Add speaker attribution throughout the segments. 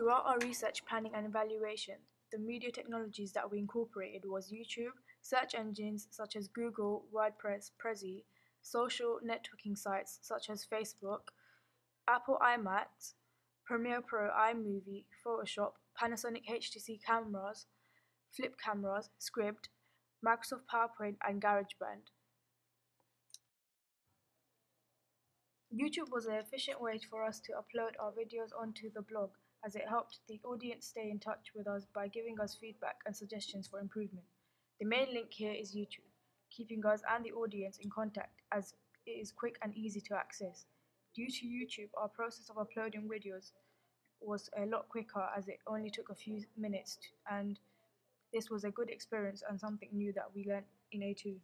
Speaker 1: Throughout our research, planning and evaluation, the media technologies that we incorporated was YouTube, search engines such as Google, WordPress, Prezi, social networking sites such as Facebook, Apple iMacs, Premiere Pro, iMovie, Photoshop, Panasonic HTC cameras, flip cameras, Script, Microsoft PowerPoint, and GarageBand. YouTube was an efficient way for us to upload our videos onto the blog, as it helped the audience stay in touch with us by giving us feedback and suggestions for improvement. The main link here is YouTube, keeping us and the audience in contact as it is quick and easy to access. Due to YouTube, our process of uploading videos was a lot quicker as it only took a few minutes, and this was a good experience and something new that we learned in A2.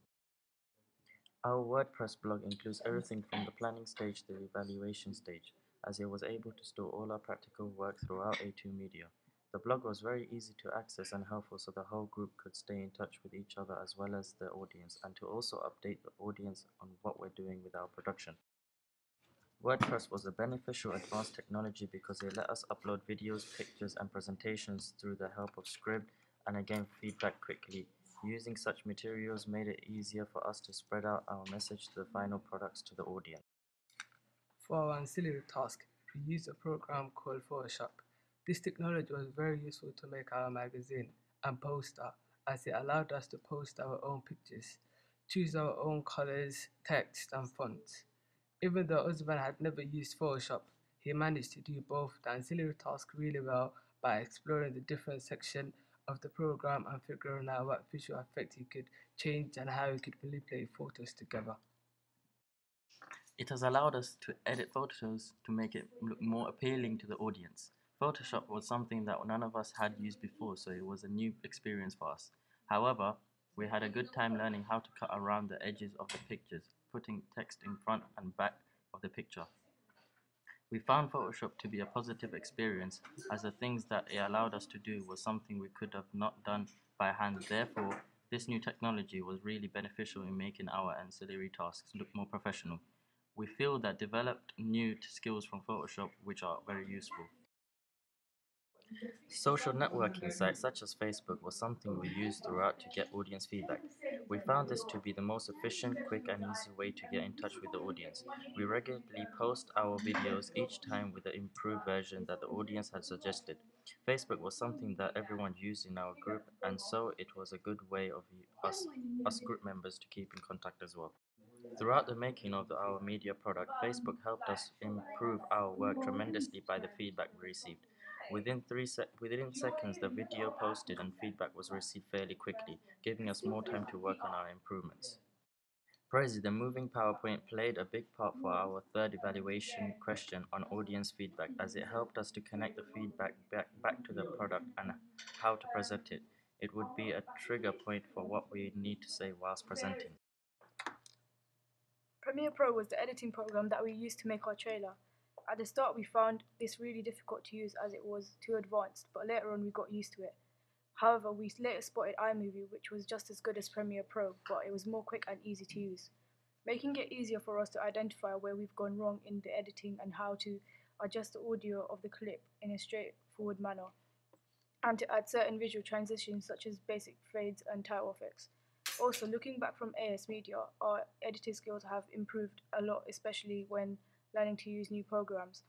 Speaker 2: Our WordPress blog includes everything from the planning stage to the evaluation stage, as it was able to store all our practical work throughout A2 Media. The blog was very easy to access and helpful so the whole group could stay in touch with each other as well as the audience, and to also update the audience on what we're doing with our production. WordPress was a beneficial advanced technology because it let us upload videos, pictures, and presentations through the help of Script and again feedback quickly. Using such materials made it easier for us to spread out our message to the final products to the audience.
Speaker 3: For our ancillary task, we used a program called Photoshop. This technology was very useful to make our magazine and poster, as it allowed us to post our own pictures, choose our own colors, text, and fonts. Even though Usman had never used Photoshop, he managed to do both the ancillary task really well by exploring the different sections of the program and figuring out what visual effect he could change and how he could manipulate photos together.
Speaker 2: It has allowed us to edit photos to make it look more appealing to the audience. Photoshop was something that none of us had used before, so it was a new experience for us. However, we had a good time learning how to cut around the edges of the pictures, putting text in front and back of the picture. We found Photoshop to be a positive experience, as the things that it allowed us to do was something we could have not done by hand. Therefore, this new technology was really beneficial in making our ancillary tasks look more professional. We feel that developed new skills from Photoshop which are very useful. Social networking sites such as Facebook was something we used throughout to get audience feedback. We found this to be the most efficient, quick and easy way to get in touch with the audience. We regularly post our videos each time with the improved version that the audience had suggested. Facebook was something that everyone used in our group, and so it was a good way of us group members to keep in contact as well. Throughout the making of our media product, Facebook helped us improve our work tremendously by the feedback we received. Within seconds, the video posted and feedback was received fairly quickly, giving us more time to work on our improvements. Prezi, the moving PowerPoint, played a big part for our third evaluation question on audience feedback, as it helped us to connect the feedback back to the product and how to present it. It would be a trigger point for what we need to say whilst presenting.
Speaker 1: Premiere Pro was the editing program that we used to make our trailer. At the start we found this really difficult to use as it was too advanced, but later on we got used to it. However, we later spotted iMovie, which was just as good as Premiere Pro, but it was more quick and easy to use, making it easier for us to identify where we've gone wrong in the editing and how to adjust the audio of the clip in a straightforward manner, and to add certain visual transitions such as basic fades and title effects. Also, looking back from AS Media, our editing skills have improved a lot, especially when learning to use new programs.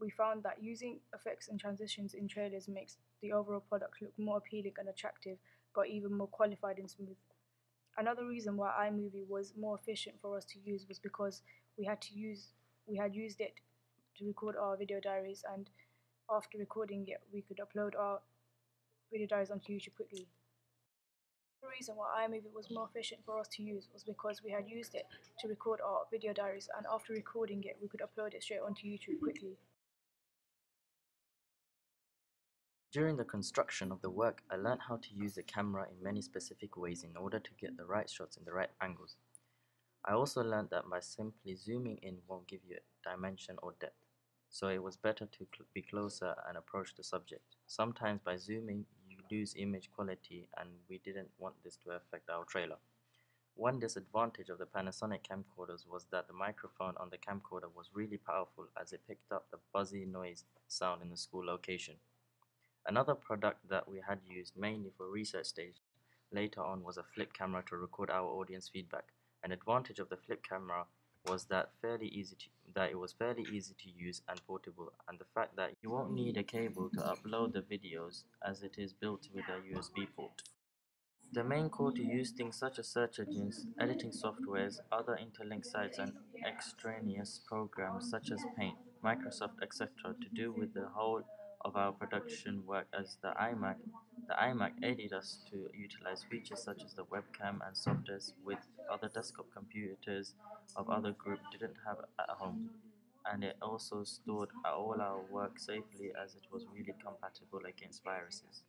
Speaker 1: We found that using effects and transitions in trailers makes the overall product look more appealing and attractive, but even more qualified and smooth. Another reason why iMovie was more efficient for us to use was because we had used it to record our video diaries, and after recording it, we could upload our video diaries onto YouTube quickly. The reason why iMovie was more efficient for us to use was because we had used it to record our video diaries, and after recording it, we could upload it straight onto YouTube quickly.
Speaker 2: During the construction of the work, I learned how to use the camera in many specific ways in order to get the right shots in the right angles. I also learned that by simply zooming in won't give you dimension or depth, so it was better to be closer and approach the subject. Sometimes by zooming, you lose image quality, and we didn't want this to affect our trailer. One disadvantage of the Panasonic camcorders was that the microphone on the camcorder was really powerful, as it picked up the buzzy noise sound in the school location. Another product that we had used mainly for research stage later on was a flip camera to record our audience feedback. An advantage of the flip camera was that it was fairly easy to use and portable, and the fact that you won't need a cable to upload the videos as it is built with a USB port. The main core to use things such as search engines, editing softwares, other interlinked sites, and extraneous programs such as Paint, Microsoft, etc. to do with the whole of our production work as the iMac aided us to utilize features such as the webcam and softwares with other desktop computers of other group didn't have at home, and it also stored all our work safely as it was really compatible against viruses.